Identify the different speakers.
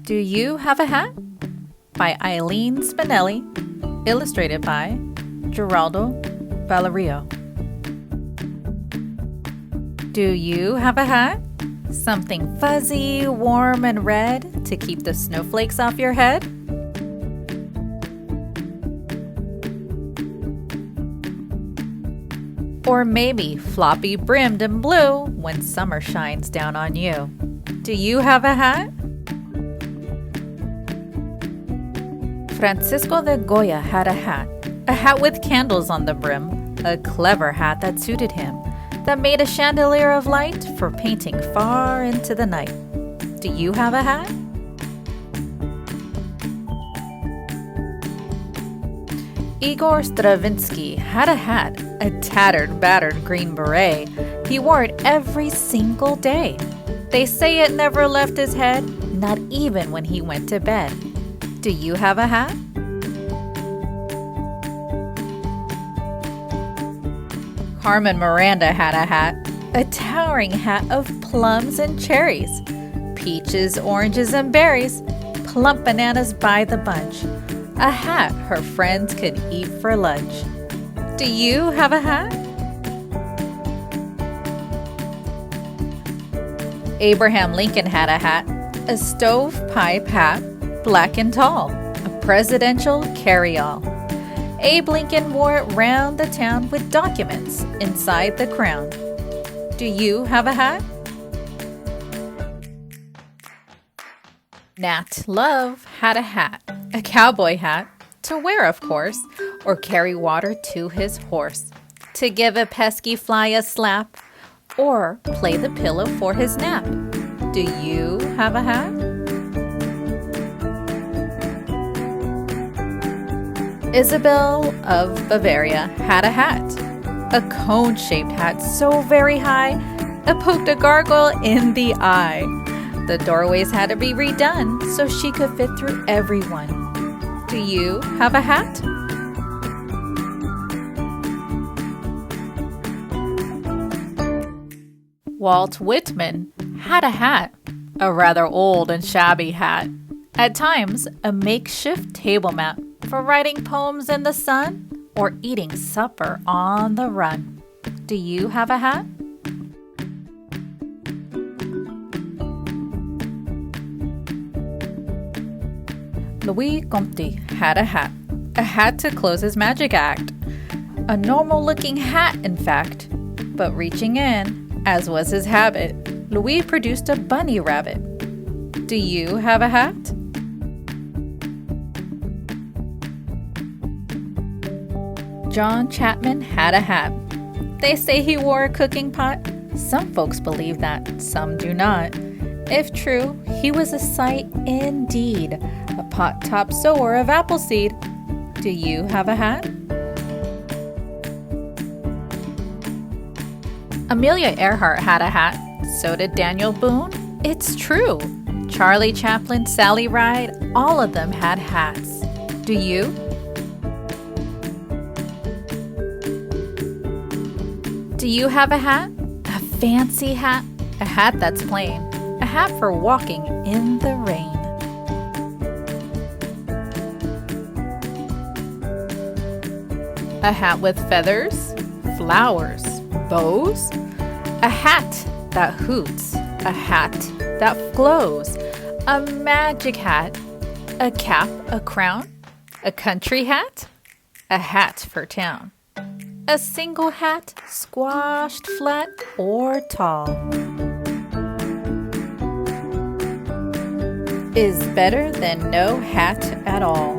Speaker 1: Do You Have a Hat? By Eileen Spinelli, illustrated by Geraldo, Valerio. Do you have a hat? Something fuzzy, warm, and red to keep the snowflakes off your head? Or maybe floppy brimmed and blue when summer shines down on you. Do you have a hat? Francisco de Goya had a hat with candles on the brim, a clever hat that suited him, that made a chandelier of light for painting far into the night. Do you have a hat? Igor Stravinsky had a hat, a tattered, battered green beret. He wore it every single day. They say it never left his head, not even when he went to bed. Do you have a hat? Carmen Miranda had a hat, a towering hat of plums and cherries, peaches, oranges, and berries, plump bananas by the bunch, a hat her friends could eat for lunch. Do you have a hat? Abraham Lincoln had a hat, a stovepipe hat, black and tall, a presidential carry-all. Abe Lincoln wore it round the town with documents inside the crown. Do you have a hat? Nat Love had a hat, a cowboy hat, to wear of course, or carry water to his horse, to give a pesky fly a slap, or play the pillow for his nap. Do you have a hat? Isabel of Bavaria had a hat, a cone-shaped hat so very high, it poked a gargoyle in the eye. The doorways had to be redone so she could fit through everyone. Do you have a hat? Walt Whitman had a hat, a rather old and shabby hat, at times a makeshift table mat for writing poems in the sun or eating supper on the run. Do you have a hat? Louis Comte had a hat to close his magic act. A normal-looking hat, in fact, but reaching in, as was his habit, Louis produced a bunny rabbit. Do you have a hat? John Chapman had a hat. They say he wore a cooking pot. Some folks believe that, some do not. If true, he was a sight indeed, a pot-top sower of appleseed. Do you have a hat? Amelia Earhart had a hat. So did Daniel Boone. It's true. Charlie Chaplin, Sally Ride, all of them had hats. Do you? Do you have a hat? A fancy hat? A hat that's plain. A hat for walking in the rain. A hat with feathers, flowers, bows. A hat that hoots. A hat that glows. A magic hat. A cap, a crown. A country hat. A hat for town. A single hat, squashed flat or tall, is better than no hat at all.